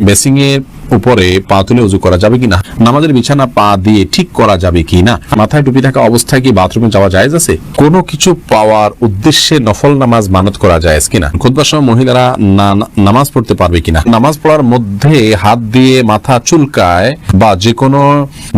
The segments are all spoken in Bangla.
বেসিং এর উপরে পা তুলে উজু করা যাবে কিনা, নামাজের বিছানা পা দিয়ে ঠিক করা যাবে কিনা, মাথায় টুপি থাকা অবস্থায় কি বাথরুমে যাওয়া জায়েজ আছে, কোনো কিছু পাওয়ার উদ্দেশ্যে নফল নামাজ মানত করা জায়েজ কিনা, খুতবার সময় মহিলারা নামাজ পড়তে পারবে কিনা, নামাজ পড়ার মধ্যে হাত দিয়ে মাথা চুলকায় বা যে কোনো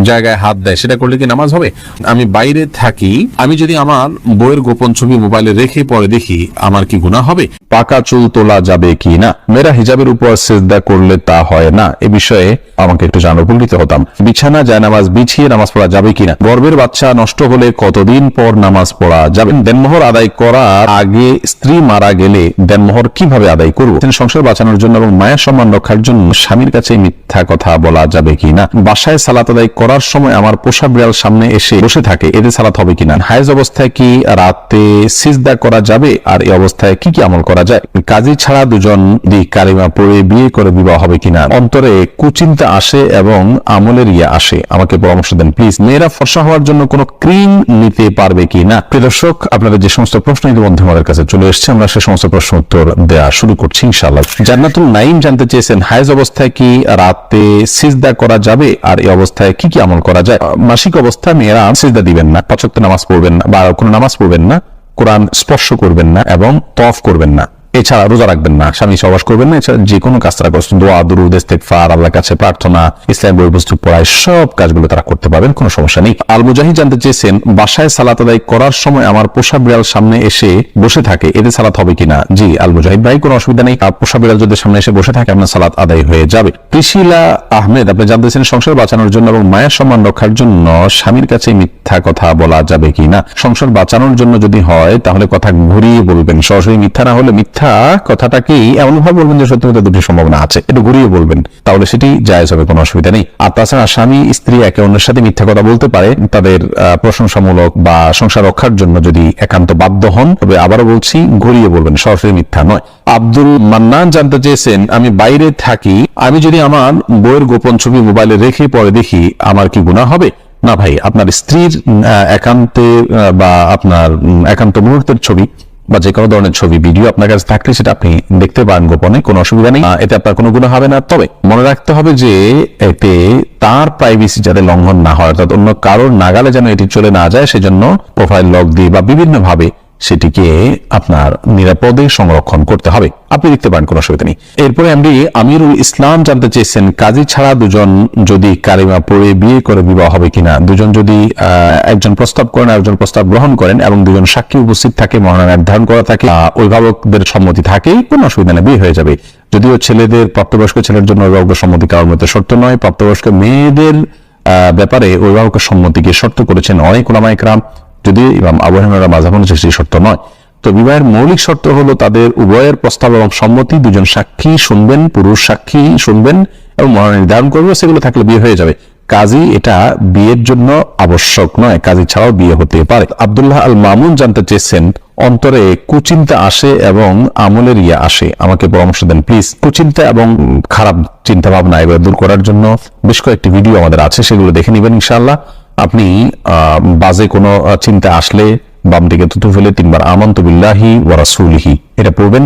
জায়গায় হাত দেয় সেটা করলে কি নামাজ হবে, আমি বাইরে থাকি, আমি যদি আমার বইয়ের গোপন ছবি মোবাইলে রেখে পরে দেখি আমার কি গুনাহ হবে, পাকা চুল তোলা যাবে কি না, মেয়েরা হিজাবের উপর সিজদা করলে তা হয় না, এ বিষয়ে আমাকে একটু জানার উপকৃত হতাম, বিছানা জায়নামাজ বিছিয়ে নামাজ পড়া যাবে কিনা, গর্ভের বাচ্চা নষ্ট হলে কতদিন পর নামাজ পড়া যাবে, দেনমোহর আদায় করার আগে স্ত্রী মারা গেলে দেনমোহর কিভাবে আদায় করব, সংসার বাঁচানোর জন্য এবং মায়ের সম্মান রক্ষার জন্য স্বামীর কাছে মিথ্যা কথা বলা যাবে কিনা, বাসায় সালাত আদায় করার সময় আমার পোষা বিড়াল সামনে এসে বসে থাকে, এতে সালাত হবে কিনা, হায়েজ অবস্থায় কি রাতে সিজদা করা যাবে, আর এই অবস্থায় কি কি আমল করা যায়, কাজী ছাড়া দুজন কালিমা পড়ে বিয়ে করে বিবাহ হবে কিনা, অন্তরে কুচিন্তা আসে এবং আমলের আসে, আমাকে পরামর্শ দেন প্লিজ, মেয়েরা ফর্সা হওয়ার জন্য কোনো ক্রিম নিতে পারবে কিনা। প্রিয় দর্শক, আপনাদের যে সমস্ত প্রশ্ন ইতিমধ্যে আমাদের কাছে চলে এসেছে, আমরা সে সমস্ত প্রশ্ন উত্তর দেওয়া শুরু করছি ইনশাআল্লাহ। জান্নাতুল নাইম জানতে চেয়েছেন, হায়েজ অবস্থায় কি রাতে সিজদা করা যাবে, আর এই অবস্থায় কি কি আমল করা যায়। মাসিক অবস্থায় মেয়েরা সিজদা দিবেন না, পাঁচ ওয়াক্ত নামাজ পড়বেন না বা কোনো নামাজ পড়বেন না, কোরআন স্পর্শ করবেন না এবং তওয়াফ করবেন না, এছাড়া রোজা রাখবেন না, স্বামী সহবাস করবেন না, এছাড়া যে কোনো কাজ তারা করছেন, দোয়া দুরূদ ইস্তেগফার, আল্লাহর কাছে প্রার্থনা, ইসলাম বই পুস্তক পড়ায় সব কাজগুলো তারা করতে পারবেন, কোনো সমস্যা নেই। আল মুজাহিদ জানতে চেয়েছেন, বাসায় সালাত আদায় করার সময় আমার পোষা বিড়াল সামনে এসে বসে থাকে, এতে সালাত হবে কিনা। জি আল মুজাহিদ ভাই, কোনো অসুবিধা নেই, পোষা বিড়াল যদি সামনে এসে বসে থাকে আপনার সালাত আদায় হয়ে যাবে। প্রিশিলা আহমেদ আপনি জানতে চেয়েছেন, সংসার বাঁচানোর জন্য এবং মায়ের সম্মান রক্ষার জন্য স্বামীর কাছে মিথ্যা কথা বলা যাবে কিনা। সংসার বাঁচানোর জন্য যদি হয় তাহলে কথা ঘুরিয়ে বলবেন, সরাসরি মিথ্যা না হলে মিথ্যা কথাটাকেই এমন ভাবে বলবেন যে সত্যি হতে দুটি সম্ভাবনা আছে, একটু ঘুরিয়ে বলবেন, তাহলে সেটি জায়েজ হবে, কোনো অসুবিধা নেই। আর তাছাড়া স্বামী স্ত্রী একে অন্যের সাথে মিথ্যা কথা বলতে পারে তাদের প্রশংসামূলক বা সংসার রক্ষার জন্য যদি একান্ত বাধ্য হন, তবে আবারও বলছি ঘুরিয়ে বলবেন, সরাসরি মিথ্যা নয়। আব্দুল মান্নান জানতে চেয়েছেন, আমি বাইরে থাকি, আমি যদি আমার বইয়ের গোপন ছবি মোবাইলে রেখে পরে দেখি আমার কি গুনাহ হবে। না ভাই, আপনার স্ত্রীর একান্তে বা আপনার একান্ত মুহূর্তের ছবি বা যে কোনো ধরনের ছবি ভিডিও আপনার কাছে থাকলে সেটা আপনি দেখতে পারেন গোপনে, কোনো অসুবিধা নেই, এতে আপনার কোনো গুনাহ হবে না। তবে মনে রাখতে হবে যে এতে তার প্রাইভেসি যাতে লঙ্ঘন না হয়, অর্থাৎ অন্য কারোর নাগালে যেন এটি চলে না যায়, সেজন্য প্রোফাইল লক দিয়ে বা বিভিন্ন ভাবে সেটিকে আপনার নিরাপদে সংরক্ষণ করতে হবে, আপনি দেখতে পারেন, কোনো অসুবিধা নেই। এরপরে এমডি আমিরুল ইসলাম জানতে চেয়েছেন, কাজী ছাড়া দুজন যদি কালিমা পড়ে বিয়ে করে বিবাহ হবে কিনা। দুজন যদি একজন প্রস্তাব করেন আর একজন প্রস্তাব গ্রহণ করেন এবং দুজন সাক্ষী উপস্থিত থাকে, মহানা নির্ধারণ করা থাকে, অভিভাবকদের সম্মতি থাকে, কোনো অসুবিধা নেই, বিয়ে হয়ে যাবে। যদিও ছেলেদের প্রাপ্তবয়স্ক ছেলের জন্য অভিভাবকের সম্মতি কারোর মধ্যে শর্ত নয়, প্রাপ্তবয়স্ক মেয়েদের ব্যাপারে অভিভাবকের সম্মতিকে শর্ত করেছেন অনেক উলামায়ে কেরাম, যদি ইমাম আবু হানিফার মাযহাব অনুযায়ী সেই শর্ত নয়। তো বিবাহের মৌলিক শর্ত হলো তাদের উভয়ের প্রস্তাব এবং সম্মতি, দুজন সাক্ষী শুনবেন, পুরুষ সাক্ষী শুনবেন এবং মহানা নির্ধারণ করবে, সেগুলো থাকলে বিয়ে হয়ে যাবে। কাজী এটা বিয়ের জন্য আবশ্যক নয়, কাজী ছাড়াও বিয়ে হতে পারে। আব্দুল্লাহ আল মামুন জানতে চেয়েছেন, অন্তরে কুচিন্তা আসে এবং আমলের আসে, আমাকে পরামর্শ দেন প্লিজ। কুচিন্তা এবং খারাপ চিন্তা ভাবনা এবার দূর করার জন্য বেশ কয়েকটি ভিডিও আমাদের আছে, সেগুলো দেখে নেবেন ইনশাআল্লাহ। আপনি বাজে কোনো চিন্তা আসলে বাম দিকে থুতু ফেলে 3 বার আমানতু বিল্লাহি ওয়া রাসূলিহি এটা পড়বেন,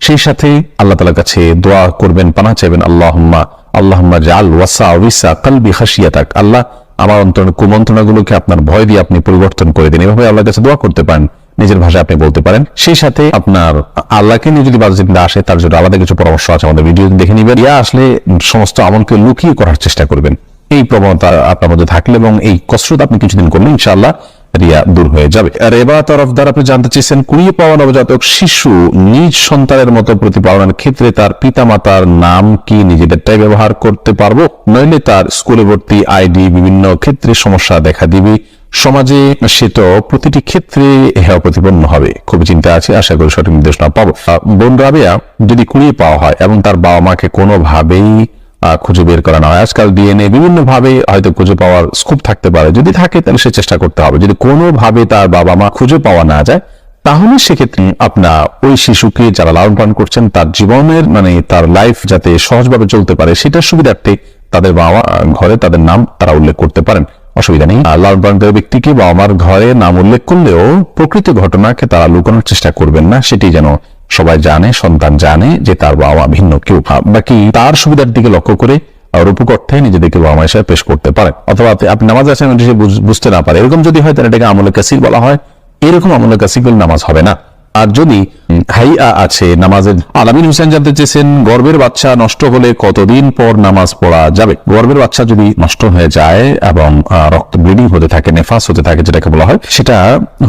সেই সাথে আল্লাহ তাআলার কাছে দোয়া করবেন, পানাহ চাইবেন, আল্লাহুম্মা জাআল ওয়াসাওয়িসা কলবি খাশিয়াতাক, আল্লাহ আমার অন্তরের কুমন্ত্রণাগুলোকে আপনার ভয় দিয়ে আপনি পরিবর্তন করে দিন, এভাবে আল্লাহর কাছে দোয়া করতে পারেন, নিজের ভাষায় আপনি বলতে পারেন। সেই সাথে আপনার আল্লাহকে নিয়ে যদি বাজে চিন্তা আসে তার জন্য আলাদা কিছু পরামর্শ আছে, আমাদের ভিডিও দেখে নিবেন। আসলে সমস্ত আমলকে লুকিয়ে করার চেষ্টা করবেন, এই প্রবণতা আপনার মধ্যে থাকলে এবং এই কসরত আপনি কিছুদিন করলে ইনশাআল্লাহ রিয়া দূর হয়ে যাবে। আর এবার তরফদার আপনি জানতে চেয়েছেন, কুড়িয়ে পাওয়া নবজাতক শিশু নিজ সন্তানের মতো প্রতিপালনের ক্ষেত্রে তার পিতামাতার নাম কি নিজেদেরটাই ব্যবহার করতে পারবো, নইলে তার স্কুলে ভর্তি আইডি বিভিন্ন ক্ষেত্রে সমস্যা দেখা দিবে, সমাজে সে তো প্রতিটি ক্ষেত্রে হেয় প্রতিপন্ন হবে, খুবই চিন্তা আছে, আশা করি সঠিক নির্দেশনা পাবো। বোন রাবেয়া যদি কুড়িয়ে পাওয়া হয় এবং তার বাবা মাকে কোনোভাবেই খুঁজে বের করা না হয়, আজকাল ডিএনএ বিভিন্ন ভাবে হয়তো খুঁজে পাওয়ার স্কোপ থাকতে পারে, যদি থাকে তাহলে সে চেষ্টা করতে হবে। যদি কোনোভাবে তার বাবা মা খুঁজে পাওয়া না যায় তাহলে সেক্ষেত্রে আপনার ওই শিশুকে যারা লালন পালন করছেন তার জীবনের তার লাইফ যাতে সহজভাবে চলতে পারে সেটার সুবিধার্থে তাদের বাবা ঘরে তাদের নাম তারা উল্লেখ করতে পারেন, অসুবিধা নেই। লালন পালনকারী ব্যক্তিকে বাবা মার ঘরে নাম উল্লেখ করলেও প্রকৃত ঘটনাকে তারা লুকানোর চেষ্টা করবেন না, সেটি যেন সবাই জানে, সন্তান জানে যে তার বাবা মা ভিন্ন কেউ, বাকি তার সুবিধার দিকে লক্ষ্য করে রূপক অর্থে নিজেদেরকে বাবা মা হিসেবে পেশ করতে পারেন। অথবা আপনি নামাজ আছেন সে বুঝতে না পারে, এরকম যদি হয় তাহলে এটাকে আমলে কাসির বলা হয়। এরকম আমলে কাসির নামাজ হবে না। আর যদি হাইয়া আছে নামাজের, আলামিন হোসেন জানতে চেয়েছেন গর্ভের বাচ্চা নষ্ট হলে কতদিন পর নামাজ পড়া যাবে? গর্ভের বাচ্চা যদি নষ্ট হয়ে যায় এবং রক্ত ব্লিডিং হতে থাকে, নেফাস হতে থাকে যেটাকে বলা হয়, সেটা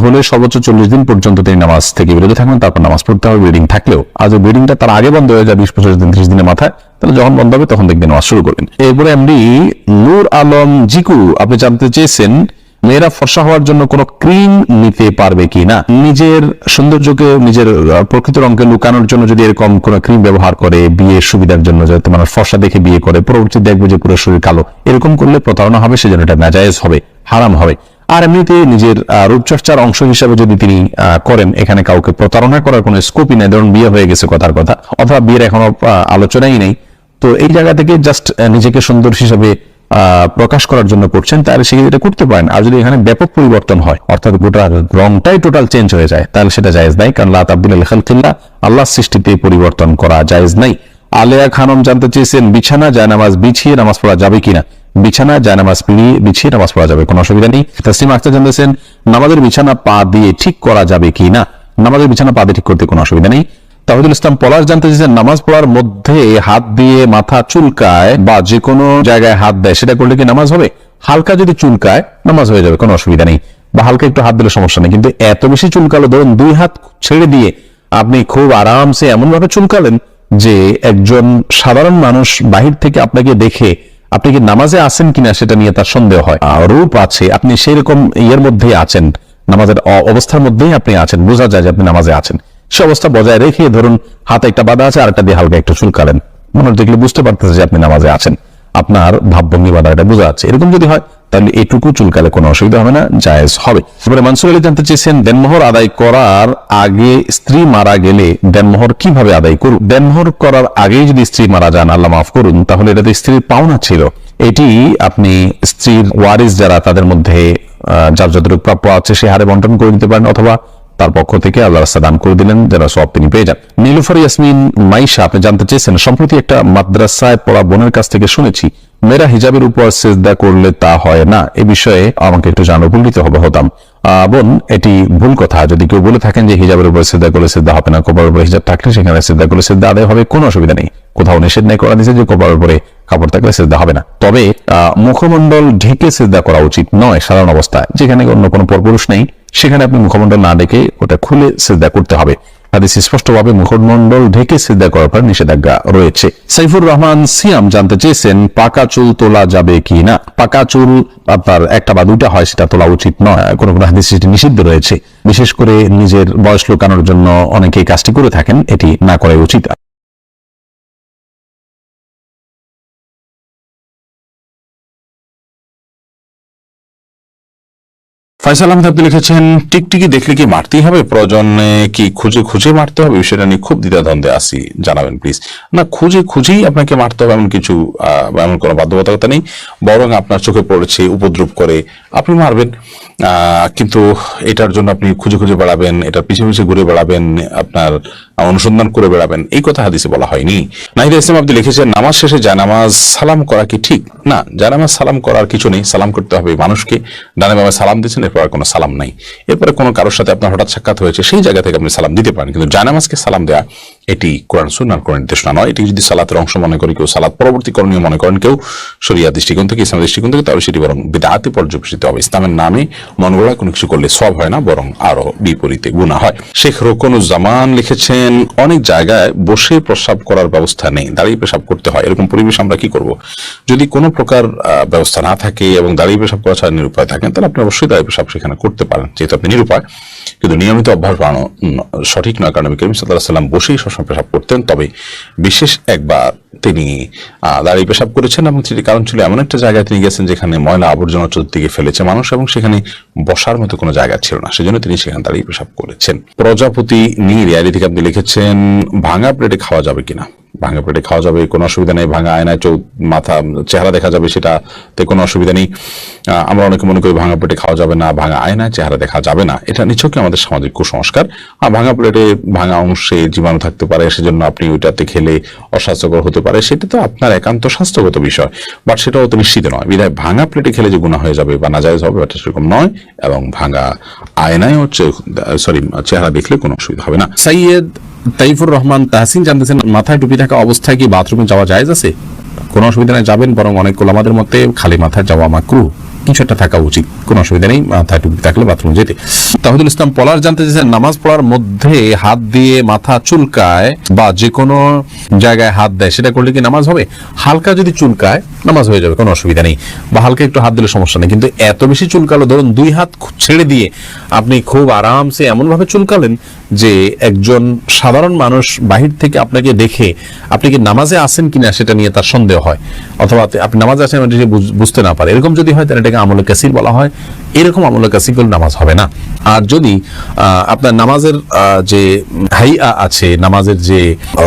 হলে সর্বোচ্চ 40 দিন পর্যন্ত তিনি নামাজ থেকে বিরত থাকবেন, তারপর নামাজ পড়তে হবে ব্লিডিং থাকলেও। আর যদি ব্লিডিংটা তার আগে বন্ধ হয়ে যায় 20-25 দিন 30 দিনের মাথায়, তাহলে যখন বন্ধ হবে তখন দেখবেন নামাজ শুরু করবেন। এরপরে এমডি নূর আলম জিকু আপনি জানতে চেয়েছেন মেয়েরা ফর্সা হওয়ার জন্য কোনো ক্রিম নিতে পারবে কি না? নিজের সৌন্দর্যকে, নিজের প্রকৃত রঙকে লুকানোর জন্য যদি এরকম কোন ক্রিম ব্যবহার করে বিয়ের সুবিধার জন্য, যাতে মানুষ ফর্সা দেখে বিয়ে করে, পরবর্তী দেখবে যে পুরো শরীর কালো, এরকম করলে প্রতারণা হবে, সেজন্য এটা নাজায়েজ হবে, হারাম হবে। আর এমনিতে নিজের রূপচর্চার অংশ হিসাবে যদি তিনি করেন, এখানে কাউকে প্রতারণা করার কোনো স্কোপই নেই। ধরুন বিয়ে হয়ে গেছে কথার কথা, অথবা বিয়ের এখনো আলোচনাই নেই, তো এই জায়গা থেকে জাস্ট নিজেকে সুন্দর হিসাবে প্রকাশ করার জন্য করছেন, তাহলে সে এটা করতে পারেন। আর যদি এখানে ব্যাপক পরিবর্তন হয়, অর্থাৎ গোটা রংটাই টোটাল চেঞ্জ হয়ে যায়, তাহলে সেটা জায়েজ নাই, কারণ লা তাবদিলা লিখালকিল্লাহ, আল্লাহর সৃষ্টিতে পরিবর্তন করা জায়েজ নাই। আলেয়া খানম জানতে চেয়েছেন বিছানা জায়নামাজ বিছিয়ে নামাজ পড়া যাবে কিনা? বিছানা জায়নামাজ বিছিয়ে নামাজ পড়া যাবে, কোনো অসুবিধা নেই। তাসলিম আক্তার জানতেছেন নামাজের বিছানা পা দিয়ে ঠিক করা যাবে কিনা? নামাজের বিছানা পা দিয়ে ঠিক করতে কোনো অসুবিধা নেই। তাহিদুল ইসলাম পলাশ জানতে চেয়েছেন নামাজ পড়ার মধ্যে হাত দিয়ে মাথা চুলকায় বা যে কোনো জায়গায় হাত দেয়, সেটা করলে কি নামাজ হবে? হালকা যদি চুলকায় নামাজ হয়ে যাবে, কোনো অসুবিধা নেই, বা হালকা একটু হাত দিলে সমস্যা নেই। কিন্তু এত বেশি চুলকালো, ধরুন 2 হাত ছেড়ে দিয়ে আপনি খুব আরামসে এমন ভাবে চুলকালেন যে একজন সাধারণ মানুষ বাহির থেকে আপনাকে দেখে আপনি কি নামাজে আছেন কিনা সেটা নিয়ে তার সন্দেহ হয়। রূপ আছে, আপনি সেই রকম ইয়ের মধ্যেই আছেন, নামাজের অবস্থার মধ্যেই আপনি আছেন, বোঝা যায় যে আপনি নামাজে আছেন। সে অবস্থা বজায় রেখে ধরুন হাতে একটা বাধা আছে, আরেকটা দিয়ে হালকা একটু চুলকালেন, মানুষ দেখলে বুঝতে পারতেছে যে আপনি নামাজে আছেন, আপনার ভাবভঙ্গি বাধাটা বোঝা যাচ্ছে। এরকম যদি হয় তাহলে এইটুকু চুলকালে কোনো অসুবিধা হবে না, জায়েজ হবে। এবারে মানসুর আলী জানতে চেয়েছেন দেনমোহর আদায় করার আগে স্ত্রী মারা গেলে দেনমোহর কিভাবে আদায় করুন? দেনমোহর করার আগেই যদি স্ত্রী মারা যান, আল্লাহ মাফ করুন, তাহলে এটা তো স্ত্রীর পাওনা ছিল। এটি আপনি স্ত্রীর ওয়ারিস যারা, তাদের মধ্যে যার যতটুকু প্রাপ্য আছে সে হারে বন্টন করে দিতে পারেন, অথবা তার পক্ষ থেকে আল্লাহ রাস্তা দান করে দিলেন, যারা সব তিনি পেয়ে যান। নীলুফার ইয়াসমিন মাইশা আপনি জানতে চেয়েছেন সম্প্রতি একটা মাদ্রাসায় পড়া বোনের কাছ থেকে শুনেছি মেয়েরা হিজাবের উপর সিজদা করলে তা হয় না, এ বিষয়ে আমাকে একটু উপকৃত হতাম। বোন, এটি ভুল কথা। যদি কেউ বলে থাকেন যে হিজাবের উপর সিজদা করলে সিজদা হবে না, কপালের উপরে হিজাব থাকলে সেখানে সিজদা করলে সিজদা আদায় হবে, কোনো অসুবিধা নেই। কোথাও নিষেধ নেই করা দিয়েছে যে কপালের উপরে কাপড় থাকলে সিজদা হবে না। তবে মুখমণ্ডল ঢেকে সিজদা করা উচিত নয় সাধারণ অবস্থায়। যেখানে অন্য কোনো পরপুরুষ নেই সেখানে আপনি মুখমণ্ডল না ঢেকে ওটা খুলে সিজদা করতে হবে। হাদিসে স্পষ্টভাবে মুখমণ্ডল ঢেকে সিজদা করার পর নিষেধাজ্ঞা রয়েছে। সাইফুর রহমান সিয়াম জানতে চেয়েছেন পাকা চুল তোলা যাবে কি না? পাকা চুল আপনার একটা বা দুইটা হয়, সেটা তোলা উচিত নয়, কোনো কোনো হাদিসে সেটি নিষিদ্ধ রয়েছে। বিশেষ করে নিজের বয়স লুকানোর জন্য অনেকেই কাজটি করে থাকেন, এটি না করাই উচিত। ফয়সাল আহমেদ আপনি লিখেছেন টিকটিকি দেখলে কি মারতেই হবে? প্রয়োজনে কি খুঁজে খুঁজে মারতে হবে? বিষয়টা নিয়ে খুব দ্বিধাদ্বন্দ্বে আছি, জানাবেন প্লিজ। না, খুঁজে খুঁজেই আপনাকে মারতে হবে এমন কিছু, এমন কোনো বাধ্যবাধকতা নেই। বরং আপনার চোখে পড়েছে, উপদ্রব করে, আপনি মারবেন। কিন্তু এটার জন্য আপনি খুঁজে খুঁজে বেড়াবেন, এটার পিছিয়ে পিছিয়ে ঘুরে বেড়াবেন, আপনার অনুসন্ধান করে বেড়াবেন, এই কথা হাদিসে বলা হয়নি। নাহিদ ইসলাম আপনি লিখেছেন নামাজ শেষে জায়নামাজ সালাম করা কি ঠিক? না, জায়নামাজ সালাম করার কিছু নেই। সালাম করতে হবে মানুষকে। ডানে বামে সালাম দিচ্ছেন, এরপর কোনো সালাম নাই। এরপরে কোনো কারোর সাথে আপনার হঠাৎ সাক্ষাৎ হয়েছে, সেই জায়গা থেকে আপনি সালাম দিতে পারেন, কিন্তু জায়নামাজকে সালাম দেয়া এটি কোরআন সুন্নাহর কোনো নির্দেশনা নয়। এটি যদি সালাতের অংশ মনে করি কেউ, সালাত পরবর্তী করণীয় মনে করেন কেউ, শরিয়া দৃষ্টিকোণ থেকে, ইসলামের দৃষ্টিকোণ থেকে, তাহলে সেটি বরং বিদআতে পর্যবেসিত হবে। ইসলামের নামে মন গড়া কোনো কিছু করলে সওয়াব হয় না, বরং আরো বিপরীতে গুনাহ হয়। শেখ রোকনুজ্জামান লিখেছেন অনেক জায়গায় বসে প্রস্রাব করার ব্যবস্থা নেই, দাঁড়িয়ে পেশাব করতে হয়, এরকম পরিবেশ আমরা কি করব? যদি কোনো প্রকার ব্যবস্থা না থাকে এবং দাঁড়িয়ে পেশাব করা ছাড়া নিরুপায় থাকেন, তাহলে আপনি অবশ্যই দাঁড়িয়ে পেশাব সেখানে করতে পারেন, যেহেতু আপনি নিরুপায়। কিন্তু নিয়মিত অভ্যাস বানানো সঠিক নয়, কারণ নবী করিম সাল্লাল্লাহু আলাইহি ওয়াসাল্লাম বসেই সবসময় পেশাব করতেন। তবে বিশেষ একবার তিনি দাঁড়িয়ে পেশাব করেছেন এবং সেটি কারণ ছিল এমন একটা জায়গায় তিনি গেছেন যেখানে ময়লা আবর্জনা চতুর্দিকে ফেলেছে মানুষ এবং সেখানে বসার মতো কোনো জায়গা ছিল না, সেজন্য তিনি সেখানে দাঁড়িয়ে পেশাব করেছেন। প্রজাপতি নিয়ে রিয়ালি থেকে আপনি লিখেছেন ভাঙা প্লেটে খাওয়া যাবে কিনা। ভাঙা প্লেটে খাওয়া যাবে, কোনো অসুবিধা নেই। ভাঙা আয়নায় মাথা চেহারা দেখা যাবে, সেটাতে কোনো অসুবিধা নেই। আমরা অনেকে মনে করি ভাঙা প্লেটে খাওয়া যাবে না, ভাঙা আয়নায় চেহারা দেখা যাবে না, এটা নিছকই আমাদের সামাজিক কুসংস্কার। ভাঙা প্লেটে ভাঙা অংশে জীবাণু থাকতে পারে, সেজন্য আপনি ওইটাতে খেলে অস্বাস্থ্যকর হতে পারে, সেটা তো আপনার একান্ত স্বাস্থ্যগত বিষয়, বাট সেটাও তো নিশ্চিত নয়। বিধায় ভাঙা প্লেটে খেলে যে গুনাহ হয়ে যাবে বা নাজায়েজ হবে এটা সেরকম নয়, এবং ভাঙা আয়নায় চেহারা দেখলে কোনো অসুবিধা হবে না। সৈয়দ তাইফুর রহমান তাহসিন জানতেছেন, মাথায় টুপি থাকা অবস্থায় কি বাথরুমে যাওয়া জায়েজ আছে? কোনো অসুবিধা নেই, যাবেন, বরং অনেক ওলামাদের মতে খালি মাথায় যাওয়া মাকরুহ, কিছু একটা থাকা উচিত, কোনো অসুবিধা নেই মাথায় টুপি থাকলে বাথরুম যেতে। তাহিদুল ইসলাম পলার জানতে চাইছেন, নামাজ পড়ার মধ্যে হাত দিয়ে মাথা চুলকায় বা যে কোনো জায়গায় হাত দেয়, সেটা করলে কি নামাজ হবে? হালকা যদি চুলকায় নামাজ হয়ে যাবে, কোনো অসুবিধা নেই, বা হালকা একটু হাত দিলে সমস্যা নেই। কিন্তু এত বেশি চুলকালো, ধরুন 2 হাত ছেড়ে দিয়ে আপনি খুব আরামসে এমন ভাবে চুলকালেন যে একজন সাধারণ মানুষ বাহির থেকে আপনাকে দেখে আপনি কি নামাজে আছেন কিনা সেটা নিয়ে তার সন্দেহ হয়, অথবা আপনি নামাজে আছেন এটা বুঝতে না পারে, এরকম যদি হয় তাহলে এটাকে আমলে কাসির বলা হয়। এরকম আমলে কাসির করলে নামাজ হবে না। আর যদি আপনার নামাজের যে হাইয়া আছে, নামাজের যে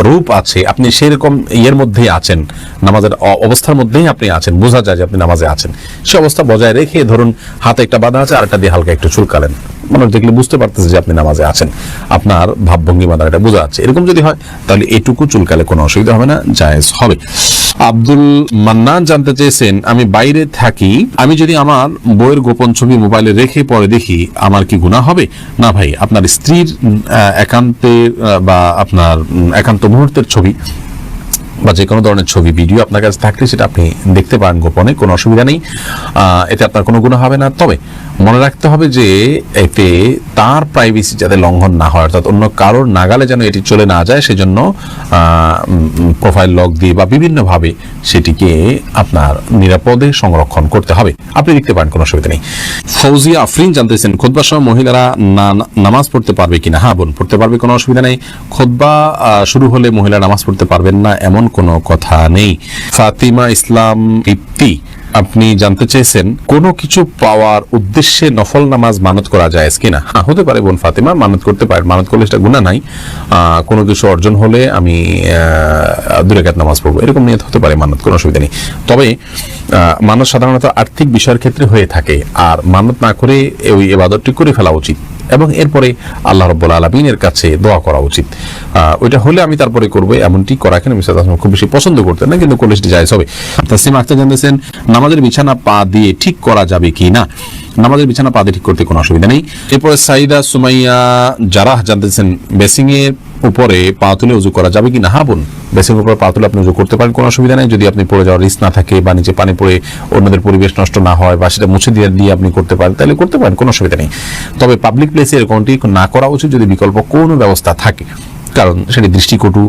রূপ আছে, আপনি সেরকম ইয়ের মধ্যেই আছেন, নামাজের অবস্থার মধ্যেই আপনি আছেন, বোঝা যায় যে আপনি নামাজে আছেন, সে অবস্থা বজায় রেখে ধরুন হাতে একটা বাঁধা আছে, আরেকটা দিয়ে হালকা একটু চুলকালেন, মানুষ দেখলে বুঝতে পারতেছে যে আপনি নামাজে আছেন, আপনার ভাবভঙ্গিমা দ্বারা এটা বোঝা যাচ্ছে। এরকম যদি হয় তাহলে এটুকু চুলকালে কোনো অসুবিধা হবে না, জায়েজ হবে। আব্দুল মান্নান জানতে চেয়েছেন, আমি বাইরে থাকি, আমি যদি আমার বইয়ের গোপন ছবি মোবাইলে রেখে পরে দেখি আমার কি গুনাহ হবে? না ভাই, আপনার স্ত্রীর একান্তের বা আপনার একান্ত মুহূর্তের ছবি বা যে কোনো ধরনের ছবি ভিডিও আপনার কাছে থাকলে সেটা আপনি দেখতে পারেন গোপনে, কোনো অসুবিধা নেই, এতে আপনার কোনো গুনাহ হবে না। তবে মনে রাখতে হবে যে এতে তার প্রাইভেসি যাতে লঙ্ঘন না হয়, অর্থাৎ অন্য কারোর নাগালে যেন এটি চলে না যায়, সেজন্য প্রোফাইল লক দিয়ে বা বিভিন্নভাবে সেটিকে আপনার নিরাপদে সংরক্ষণ করতে হবে। আপনি দেখতে পারেন, কোনো অসুবিধা নেই। ফৌজিয়া আফরিন জানতেছেন, খুতবার সময় মহিলারা নামাজ পড়তে পারবে কিনা? হ্যাঁ বোন, পড়তে পারবে, কোনো অসুবিধা নেই। খুতবা শুরু হলে মহিলা নামাজ পড়তে পারবেন না এমন কোনো কথা নেই। ফাতিমা ইসলাম ইপ্তি আপনি জানতে চেয়েছেন, কোনো কিছু পাওয়ার উদ্দেশ্যে নফল নামাজ মানত করা যায় কিনা? হ্যাঁ, হতে পারে বোন ফাতিমা, মানত করতে পারেন, মানত করলে সেটা গুনাহ নাই। কোনো কিছু অর্জন হলে আমি 2 রাকাত নামাজ পড়বো, এরকম নিয়ত হতে পারে মানত, কোনো অসুবিধা নেই। তবে মানত সাধারণত আর্থিক বিষয়ের ক্ষেত্রে হয়ে থাকে, আর মানত না করে ওই ইবাদতটি করে ফেলা উচিত এবং এরপরে আল্লাহ রাব্বুল আলামিনের কাছে দোয়া করা উচিত। ওইটা হলে আমি তারপরে করবো, এমনটি করা কেন মিসাদ আসলাম খুব বেশি পছন্দ করতেন না, কিন্তু করলে সেটি জায়েজ হবে। তাসলিম আক্তার জানতেছেন, নামাজের বিছানা পা দিয়ে ঠিক করা যাবে কি না? নামাজের বিছানা পা দিয়ে ঠিক করতে কোনো অসুবিধা নেই। এরপরে সাইদা সুমাইয়া জারাহ জানতেছেন, বেসিং এর উপরে পা তুলে উজু করা যাবে কি না? হ্যাঁ বোন, বেসিং এর উপরে পা তুলে আপনি উজু করতে পারেন, কোনো অসুবিধা নেই, যদি আপনি পড়ে যাওয়ার রিস্ক না থাকে বা নিচে পানি পড়ে অন্যদের পরিবেশ নষ্ট না হয় বা সেটা মুছে দিয়ে আপনি করতে পারেন, তাহলে করতে পারেন, কোনো অসুবিধা নেই। তবে পাবলিক প্লেসে এরকমটি না করা উচিত যদি বিকল্প কোনো ব্যবস্থা থাকে, কারণ সেটি দৃষ্টিকটু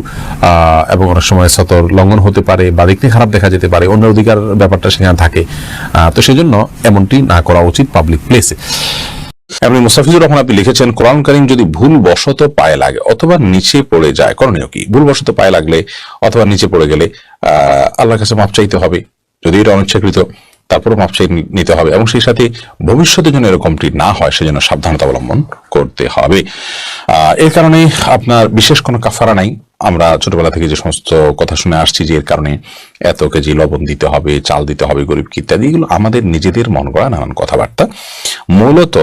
এবং অনেক সময় সতর লঙ্ঘন হতে পারে বা দেখতে খারাপ দেখা যেতে পারে, অন্য অধিকার ব্যাপারটা সেখানে থাকে, তো সেজন্য এমনটি না করা উচিত পাবলিক প্লেসে। আপনি মুস্তাফিজুর রহমান আপনি লিখেছেন, কোরআন কারীম যদি ভুল বশত পায়ে লাগে অথবা নিচে পড়ে যায়, করণীয় কি? ভুল বশত পায়ে লাগলে অথবা নিচে পড়ে গেলে আল্লাহর কাছে মাপ চাইতে হবে, যদি এটা অনিচ্ছাকৃত, তারপরে মাপ চাই নিতে হবে, এবং সেই সাথে ভবিষ্যতের জন্য এরকমটি না হয় সেজন্য সাবধানতা অবলম্বন করতে হবে। এর কারণে আপনার বিশেষ কোনো কাফারা নাই। আমরা ছোটবেলা থেকে যে সমস্ত কথা শুনে আসছি যে এর কারণে এত কেজি লবণ দিতে হবে, চাল দিতে হবে গরিবকে ইত্যাদি, এগুলো আমাদের নিজেদের মন গড়া নানান কথাবার্তা। মূলত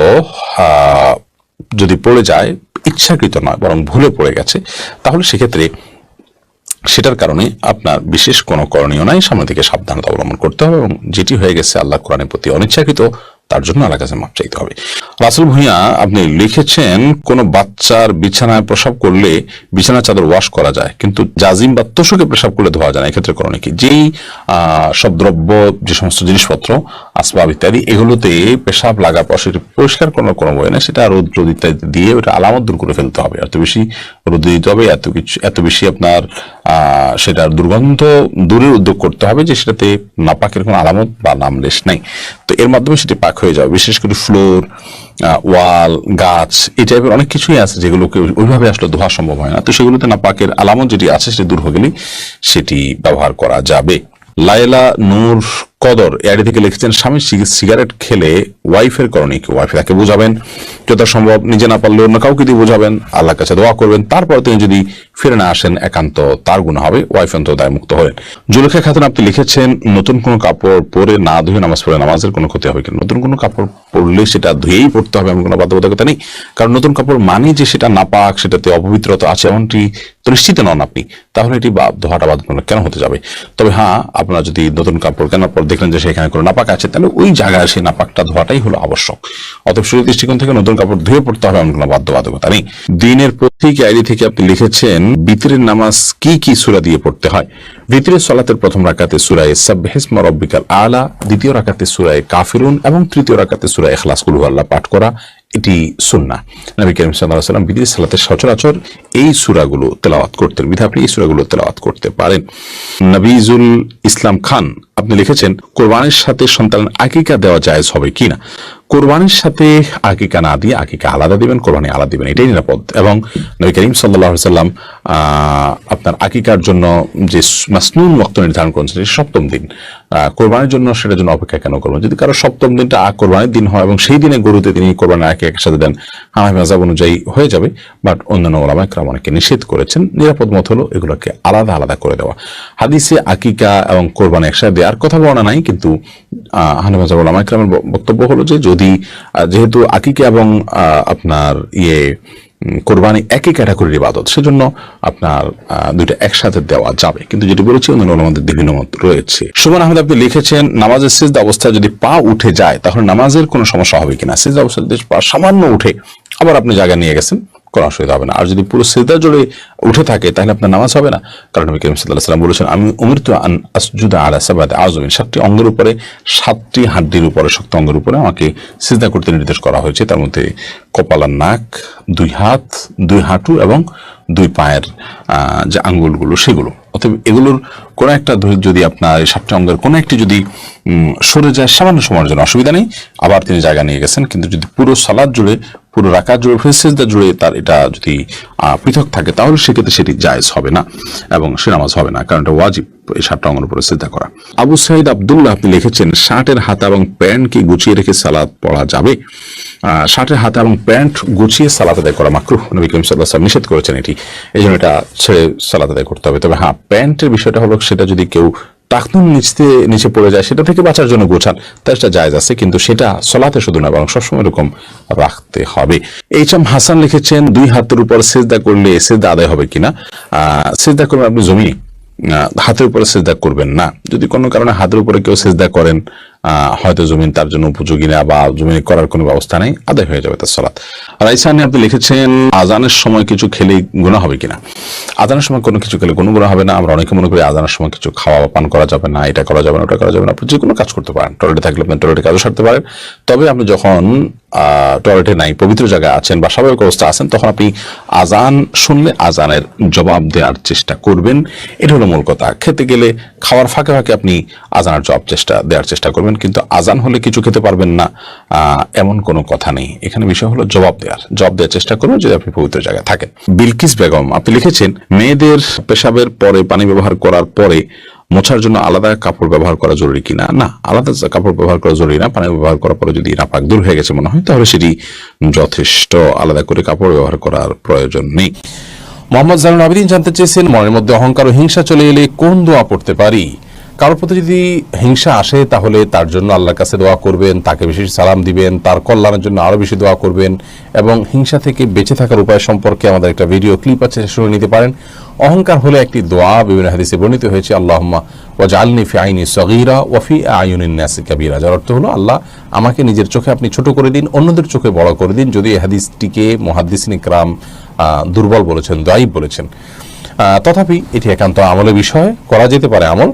যদি পড়ে যায়, ইচ্ছাকৃত নয় বরং ভুলে পড়ে গেছে, তাহলে সেক্ষেত্রে সেটার কারণে আপনার বিশেষ কোনো করণীয় নাই, সামনে থেকে সাবধানতা অবলম্বন করতে হবে, এবং যেটি হয়ে গেছে আল্লাহ কোরআনের প্রতি অনিচ্ছাকৃত, তার জন্য আল্লাহর কাছে মাপ চাইতে হবে। রাসেল ভূঁইয়া আপনি লিখেছেন, কোন বাচ্চার বিছানায় প্রসাব করলে বিছানার চাদর ওয়াশ করা যায়, কিন্তু জাজিম বা তোষকে প্রসাব করলে ধোয়া যায় না, এক্ষেত্রে করণীয় কি? যেই সব দ্রব্য, যে সমস্ত জিনিসপত্র, আসবাব ইত্যাদি, এগুলোতে পেশাব লাগা পরিষ্কার করার কোনো বই না, সেটা রৌদ্র ইত্যাদি দিয়ে ওটা আলামত দূর করে ফেলতে হবে। এত বেশি রৌদ্র দিতে হবে, এত বেশি আপনার সেটার দুর্গন্ধ দূরের উদ্যোগ করতে হবে যে সেটাতে নাপাকের কোনো আলামত বা নামলেশ নাই, তো এর মাধ্যমে সেটি পাক নাপাক হয়ে যাবে, বিশেষ করে ফ্লোর, ওয়াল, গাছ, এই টাইপের অনেক কিছুই আছে যেগুলোকে ওইভাবে আসলে ধোয়া সম্ভব হয় না। তো সেগুলোতে নাপাকের আলামত যেটি আছে সেটি দূর হয়ে গেলেই সেটি ব্যবহার করা যাবে। লায়লা নূর কদর এআইডি থেকে লিখেছেন, স্বামী সিগারেট খেলে ওয়াইফের করণীয় কি? ওয়াইফ তাকে বোঝাবেন, যথাসম্ভব নিজে না পারলে অন্য কাউকে দিয়ে বোঝাবেন, আল্লাহর কাছে দোয়া করবেন, তারপর তিনি যদি ফিরে না আসেন একান্ত তার গুনাহ হবে, ওয়াইফ অন্তত দায় মুক্ত হলেন। জুলেখা খাতুন আপনি লিখেছেন, নতুন কোনো কাপড় পরে না ধুয়ে নামাজ পড়ে নামাজের কোনো ক্ষতি হবে কিনা? নতুন কোনো কাপড় পরলে সেটা ধুয়েই পড়তে হবে এমন কোনো বাধ্যবাধকতা নেই, কারণ নতুন কাপড় মানে যে সেটা নাপাক, সেটাতে অপবিত্রতা আছে এমনটি তো নিশ্চিত নন আপনি, তাহলে এটি ধোয়াটা বাধ্যতামূলক কেন হতে যাবে? তবে হ্যাঁ, আপনারা যদি নতুন কাপড় কেনার পর দেখলেন যে সেখানে কোনো নাপাক আছে, তাহলে ওই জায়গায় সেই নাপাকটা ধোয়াটাই হলো আবশ্যক। অতএব শরীর দৃষ্টিকোণ থেকে নতুন কাপড় ধুয়ে পড়তে হবে এমন কোনো বাধ্যবাধকতা নেই। দিনের প্রতীক আইডি থেকে আপনি লিখেছেন, বিতরের নামাজ কি কি সূরা দিয়ে পড়তে হয়? বিতরের সালাতের প্রথম রাকাতে সূরা সাব্বিহিসমা রাব্বিকাল আলা, দ্বিতীয় রাকাতে সূরা কাফিরুন এবং তৃতীয় রাকাতে সূরা ইখলাস কুল হুয়াল্লাহ পাঠ করা, এটি সুন্নাহ। নবী করিম সাল্লাল্লাহু আলাইহি ওয়াসাল্লাম বিতরের সালাতে সচরাচর এই সূরাগুলো তেলাওয়াত করতেন, বিধায় আপনি এই সূরাগুলো তেলাওয়াত করতে পারেন। নবীজুল ইসলাম খান আপনি লিখেছেন, কোরবানির সাথে সন্তানের আকিকা দেওয়া জায়েজ হবে কিনা? কোরবানির সাথে আকিকা না দিয়ে আকিকা আলাদা দিবেন, কোরবানি আলাদা দিবেন, এটাই নিরাপদ। এবং নবী করিম সাল্লাল্লাহু আলাইহি ওয়াসাল্লাম আপনার আকিকার জন্য যে মাসনুন ওয়াক্ত নির্ধারণ করেছেন সপ্তম দিন, কোরবানির জন্য সেটার জন্য অপেক্ষা কেন করবেন? যদি কারো সপ্তম দিনটা কোরবানির দিন হয় এবং সেই দিনে গরুতে তিনি কোরবানির আকিকা একসাথে দেন, হানাফি মাযহাব অনুযায়ী হয়ে যাবে, বাট অন্যান্য উলামায়ে কেরাম অনেকে নিষেধ করেছেন। নিরাপদ মত হলো এগুলোকে আলাদা আলাদা করে দেওয়া। হাদিসে আকিকা এবং কোরবানি একসাথে দেওয়ার কথা বলা নাই, কিন্তু হানাফি মাযহাব উলামায়ে কেরামের বক্তব্য হলো যে যদি যেহেতু আকিকা এবং আপনার কোরবানি একই ক্যাটাগরির ইবাদত, সেজন্য আপনার দুইটা একসাথে দেওয়া যাবে, কিন্তু যেটি বলেছি অন্যান্য উলামাদের বিভিন্ন মত রয়েছে। সুমন আহমেদ আপনি লিখেছেন, নামাজের সিজদা অবস্থায় যদি পা উঠে যায় তাহলে নামাজের কোনো সমস্যা হবে কিনা? সিজদা অবস্থায় যদি পা সামান্য উঠে আবার আপনি জায়গা নিয়ে গেছেন, কোনো অসুবিধা হবে না। আর যদি পুরো সিজদা জুড়ে উঠে থাকে তাহলে আপনার নামাজ হবে না, কারণ নবী করিম সাল্লাল্লাহু আলাইহি ওয়াসাল্লাম বলেছেন, আমি উমিরতু আন আসজুদা আলা সাবআতি আযমিন, 7টি অঙ্গের উপরে, 7টি হাড্ডির উপরে, শক্ত অঙ্গের উপরে আমাকে সিজদা করতে নির্দেশ করা হয়েছে। তার মধ্যে কপাল আর নাক, 2 হাত, 2 হাঁটু এবং 2 পায়ের যে আঙ্গুলগুলো সেগুলো। অতএব এগুলোর কোনো একটা যদি আপনার এই 7টি অঙ্গের কোনো একটি যদি সরে যায় সামান্য সময়ের জন্য অসুবিধা নেই, আবার তিনি জায়গা নিয়ে গেছেন। কিন্তু যদি পুরো সালাত জুড়ে, পুরো রাকাত জুড়ে, সিজদা জুড়ে তার এটা যদি পৃথক থাকে তাহলে সেক্ষেত্রে সেটি জায়েজ হবে না এবং সে নামাজ হবে না, কারণ এটা ওয়াজিব এই 7টা অঙ্গের উপরে সিজদা করা। আবু সাইদ আব্দুল্লাহ আপনি লিখেছেন, শার্টের হাতা এবং প্যান্ট কি গুছিয়ে রেখে সালাত পড়া যাবে? শার্টের হাতা এবং প্যান্ট গুছিয়ে সালাত আদায় করা মাকরুহ, নবী করিম সাল্লাল্লাহু আলাইহি ওয়াসাল্লাম নিষেধ করেছেন এটি, এই জন্য এটা ছেড়ে সালাত আদায় করতে হবে। তবে হ্যাঁ, প্যান্টের বিষয়টা হলো সেটা যদি কেউ টাকনুন নিচে পড়ে যায় সেটা থেকে বাঁচার জন্য গোছান, তাই সেটা জায়েজ আছে, কিন্তু সেটা সালাতে শুধু না বরং সবসময় এরকম রাখতে হবে। এইচ.এম. হাসান লিখেছেন, 2 হাতের উপর সিজদা করলে সিজদা আদায় হবে কিনা? সিজদা করবেন আপনি জমি, হাতের উপরে সিজদা করবেন না। যদি কোনো কারণে হাতের উপরে কেউ সিজদা করেন, হয়তো জমিন তার জন্য উপযোগী না বা জমিনে করার কোনো ব্যবস্থা নেই, আদায় হয়ে যাবে তার সালাত। রাইসানি আপনি লিখেছেন, আজানের সময় কিছু খেলে গুনাহ হবে কিনা? আজানের সময় কোনো কিছু খেলে কোনো গুনাহ হবে না। আমরা অনেকে মনে করি আজানের সময় কিছু খাওয়া বা পান করা যাবে না, এটা করা যাবে না, ওটা করা যাবে না। আপনি যে কোনো কাজ করতে পারেন, টয়লেটে থাকলে আপনি টয়লেটে কাজও সারতে পারেন। তবে আপনি যখন টয়লেটে নাই, পবিত্র জায়গায় আছেন বা স্বাভাবিক অবস্থা আছেন, তখন আপনি আজান শুনলে আজানের জবাব দেওয়ার চেষ্টা করবেন, এটা হলো মূল কথা। খেতে গেলে খাওয়ার ফাঁকে ফাঁকে আপনি আজানের জবাব দেওয়ার চেষ্টা করবেন, কিন্তু আজান হলে কিছু খেতে পারবেন না এমন কোনো কথা নেই। এখানে বিষয় হলো জবাব দেওয়ার চেষ্টা করবেন যদি আপনি পবিত্র জায়গায় থাকেন। বিলকিস বেগম আপনি লিখেছেন, মেয়েদের পেশাবের পরে পানি ব্যবহার করার পরে মোছার জন্য আলাদা কাপড় ব্যবহার করা জরুরি কিনা? না, আলাদা কাপড় ব্যবহার করা জরুরি না। পানি ব্যবহার করার পরে যদি নাপাক দূর হয়ে গেছে মনে হয় তাহলে সেটি যথেষ্ট, আলাদা করে কাপড় ব্যবহার করার প্রয়োজন নেই। মোহাম্মদ জানুল আবেদিন জানতে চেয়েছেন, মনের মধ্যে অহংকার ও হিংসা চলে এলে কোন দোয়া পড়তে পারি? কারোর প্রতি যদি হিংসা আসে তাহলে তার জন্য আল্লাহর কাছে দোয়া করবেন, তাকে বেশি সালাম দিবেন, তার কল্যাণের জন্য আরো বেশি দোয়া করবেন, এবং হিংসা থেকে বেঁচে থাকার উপায় সম্পর্কে আমাদের একটা ভিডিও ক্লিপ আছে, শুনে নিতে পারেন। অহংকার হলে একটি দোয়া বিভিন্ন হাদিসে বর্ণিত হয়েছে, আল্লাহুম্মা ওয়াজআলনি ফি আইনি সগীরা ওয়া ফি আয়ুনিন নাসি কাবীরা, যার অর্থ হলো আল্লাহ আমাকে নিজের চোখে আপনি ছোট করে দিন, অন্যদের চোখে বড় করে দিন। যদি এই হাদিসটিকে মুহাদ্দিসিন ইকরাম দুর্বল বলেছেন, দায়ীফ বলেছেন, তথাপি এটি একান্ত আমলের বিষয়, করা যেতে পারে আমল।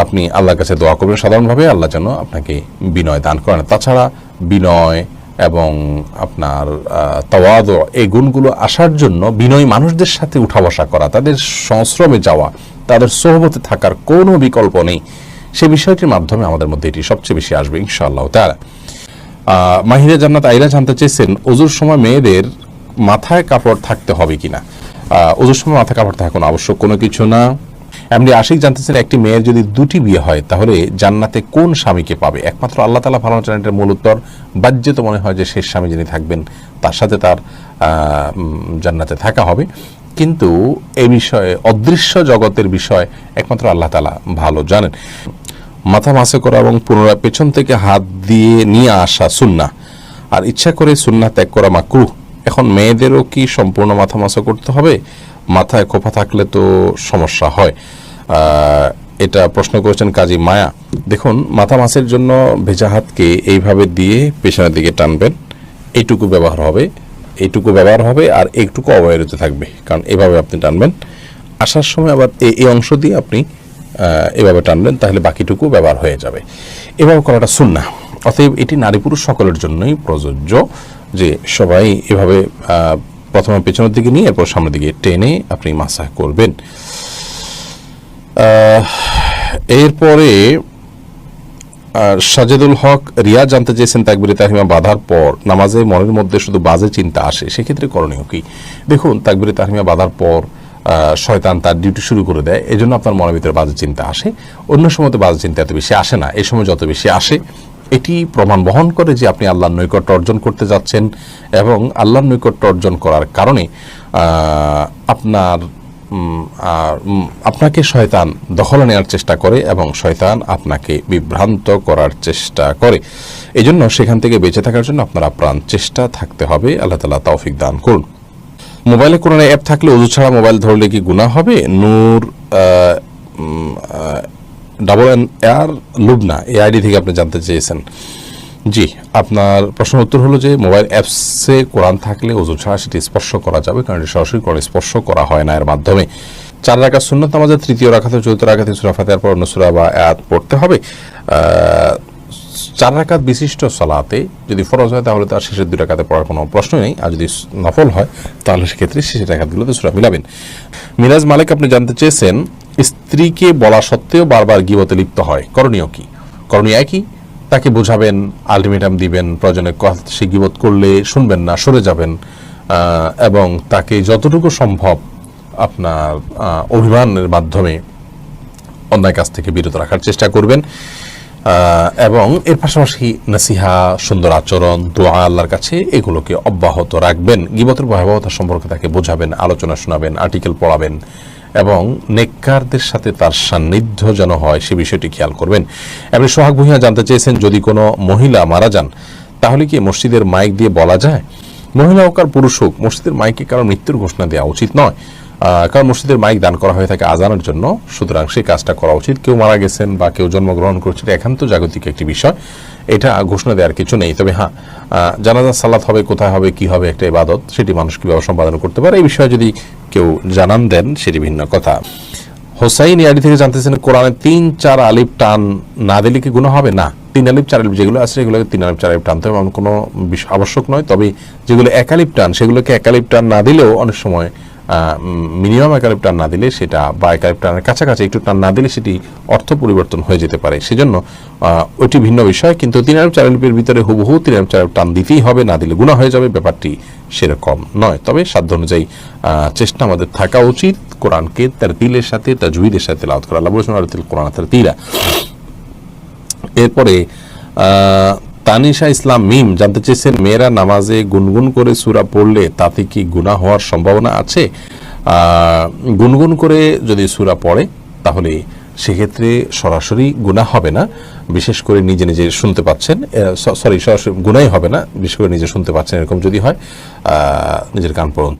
আপনি আল্লাহর কাছে দোয়া করবেন সাধারণভাবে, আল্লাহ যেন আপনাকে বিনয় দান করেন। তাছাড়া বিনয় এবং আপনার তাওয়াদু, এই গুণগুলো আসার জন্য বিনয়ী মানুষদের সাথে উঠা বসা করা, তাদের সংস্রবে যাওয়া, তাদের সোহবতে থাকার কোনো বিকল্প নেই। সে বিষয়টির মাধ্যমে আমাদের মধ্যে এটি সবচেয়ে বেশি আসবে ইনশাআল্লাহ তাআলা। মাহিরা জান্নাত আইরা জানতে চেয়েছেন ওজুর সময় মেয়েদের মাথায় কাপড় থাকতে হবে কিনা। ওজুর সময় মাথায় কাপড় থাকা কোনো আবশ্যক কোনো কিছু না। এমনি আশিক জানতেছেন একটি মেয়ের যদি দুটি বিয়ে হয় তাহলে জান্নাতে কোন স্বামীকে পাবে। একমাত্র আল্লাহ তাআলা ভালো জানেন। এটার মূল উত্তর বাহ্যত মনে হয় যে শেষ স্বামী যিনি থাকবেন তার সাথে তার জান্নাতে থাকা হবে, কিন্তু এই বিষয়ে অদৃশ্য জগতের বিষয় একমাত্র আল্লাহ তাআলা ভালো জানেন। মাথা মাসে করা এবং পুনরায় পেছন থেকে হাত দিয়ে নিয়ে আসা সুন্নাহ আর ইচ্ছা করে সুন্নাহ ত্যাগ করা মাকরুহ। এখন মেয়েদেরও কি সম্পূর্ণ মাথা মাসা করতে হবে? মাথায় খোপা থাকলে তো সমস্যা হয়। এটা প্রশ্ন করেছেন কাজী মায়া। দেখুন, মাথা মাসের জন্য ভেজা হাতকে এইভাবে দিয়ে পেছনের দিকে টানবেন, এইটুকু ব্যবহার হবে আর এইটুকু অবহেলিত থাকবে, কারণ এভাবে আপনি টানবেন। আসার সময় আবার এই অংশ দিয়ে আপনি এভাবে টানবেন, তাহলে বাকিটুকু ব্যবহার হয়ে যাবে। এভাবে করাটা সুন্নাহ। অতএব এটি নারী পুরুষ সকলের জন্যই প্রযোজ্য যে সবাই এভাবে প্রথমে পেছনের দিকে নিয়ে এরপর সামনের দিকে টেনে আপনি মাসাহ করবেন। এরপরে সাজেদুল হক রিয়া জানতে চেয়েছেন তাকবীরে তাহরিমা বাঁধার পর নামাজে মনের মধ্যে শুধু বাজে চিন্তা আসে, সেক্ষেত্রে করণীয় কি? দেখুন, তাকবীরে তাহরিমা বাঁধার পর শয়তান তার ডিউটি শুরু করে দেয়, এজন্য আপনার মনের ভিতরে বাজে চিন্তা আসে। অন্য সময় তো বাজে চিন্তা এত বেশি আসে না, এই সময় যত বেশি আসে এটি প্রমাণ বহন করে যে আপনি আল্লাহর নৈকট্য অর্জন করতে যাচ্ছেন, এবং আল্লাহর নৈকট্য অর্জন করার কারণে আপনাকে শয়তান দখলে নেওয়ার চেষ্টা করে এবং শয়তান আপনাকে বিভ্রান্ত করার চেষ্টা করে। এই জন্য সেখান থেকে বেঁচে থাকার জন্য আপনার আপ্রাণ চেষ্টা থাকতে হবে। আল্লাহ তাআলা তৌফিক দান করুন। মোবাইলে কোনো অ্যাপ থাকলে ওযু ছাড়া মোবাইল ধরলে কি গুনাহ হবে? নূর AR লুবনা এই আইডি থেকে আপনি জানতে চেয়েছেন। জি, আপনার প্রশ্নের উত্তর হলো যে মোবাইল অ্যাপসে কোরআন থাকলে ওযু ছাড়া সেটি স্পর্শ করা যাবে, কারণ এটি সরাসরি কোরআন স্পর্শ করা হয় না এর মাধ্যমে। 4 রাকাত সুন্নাত নামাজের তৃতীয় রাকাতে চতুর্থ রাকাতে সূরা ফাতিহার পর অন্য সূরা বা আয়াত পড়তে হবে। 4 রাকাত বিশিষ্ট সালাতে যদি ফরজ হয় তাহলে তার শেষের 2 রাকাতে পড়ার কোনো প্রশ্নই নেই, আর যদি নফল হয় তাহলে সেক্ষেত্রে শেষের রাকাতগুলোতে সূরা মিলাবেন। মিরাজ মালিক আপনি জানতে চেয়েছেন স্ত্রীকে বলা সত্ত্বেও বারবার গীবতে লিপ্ত হয়, করণীয় কি? করণীয় একই, তাকে বোঝাবেন, আলটিমেটাম দিবেন, প্রয়োজনে সে গীবত করলে শুনবেন না, সরে যাবেন, এবং তাকে যতটুকু সম্ভব আপনার অভিমানের মাধ্যমে অন্যায় কাজ থেকে বিরত রাখার চেষ্টা করবেন, এবং এর পাশাপাশি নসিহা, সুন্দর আচরণ, দোয়া আল্লাহর কাছে এগুলোকে অব্যাহত রাখবেন। গীবতের ভয়াবহতা সম্পর্কে তাকে বোঝাবেন, আলোচনা শোনাবেন, আর্টিকেল পড়াবেন, এবং নেককারদের সাথে তার সান্নিধ্য যেন হয় সে বিষয়টি খেয়াল করবেন। এমনি সোহাগ ভূঁইয়া জানতে চেয়েছেন যদি কোনো মহিলা মারা যান তাহলে কি মসজিদের মাইক দিয়ে বলা যায়? মহিলা হোক আর পুরুষ হোক, মসজিদের মাইকে কারো মৃত্যুর ঘোষণা দেওয়া উচিত নয়, কারণ মসজিদের মাইক দান করা হয়ে থাকে আজানের জন্য, সুতরাং সেই কাজটা করা উচিত। কেউ মারা গেছেন বা কেউ জন্মগ্রহণ করছে, এটা একান্ত জাগতিক একটি বিষয়, এটা ঘোষণা দেওয়ার কিছু নেই। তবে হ্যাঁ, জানাজা সালাত হবে, কোথায় হবে, কি হবে, একটা ইবাদত, সেটি মানুষ কিভাবে সম্পাদন করতে পারে এই বিষয়ে যদি কেউ জানান দেন সেটি ভিন্ন কথা। হোসাইন ইয়াডি থেকে জানতেছেন কোরআনে 3-4 আলিফ টান না দিলে কি গুনাহ হবে? না, 3 আলিফ 4 আলিফ যেগুলো আছে সেগুলোকে 3 আলিফ 4 আলিফ টানতে হবে, এমন কোনো আবশ্যক নয়। তবে যেগুলো 1 আলিফ টান সেগুলোকে 1 আলিফ টান না দিলেও অনেক সময় মিনিমাম 1 আলিফ টান না দিলে সেটা, বা 1 আলিফ টানের কাছাকাছি একটু টান না দিলে সেটি অর্থ পরিবর্তন হয়ে যেতে পারে, সেজন্য ওইটি ভিন্ন বিষয়। কিন্তু 3 আলিফ 4 আলিফের ভিতরে হুবহু 3 আলিফ 4 আলিফ টান দিতেই হবে, না দিলে গুনাহ হয়ে যাবে, ব্যাপারটি সেরকম নয়। তবে সাধ্য অনুযায়ী চেষ্টা আমাদের থাকা উচিত কোরআনকে তারতিলের সাথে, তাজউইদের সাথে তেলাওয়াত করা। আল্লাহ বলেছেন আরতিল কোরআন তারতিলা। এরপরে তানিশা ইসলাম মিম জানতে চেয়েছেন মেয়েরা নামাজে গুনগুন করে সূরা পড়লে তাতে কি গুনাহ হওয়ার সম্ভাবনা আছে? গুনগুন করে যদি সূরা পড়ে তাহলে সেক্ষেত্রে সরাসরি গুনাহ হবে না, বিশেষ করে নিজে নিজে শুনতে পাচ্ছেন, সরাসরি গুনাহই হবে না, বিশেষ করে নিজে শুনতে পাচ্ছেন এরকম যদি হয় নিজের কান পড়ুন।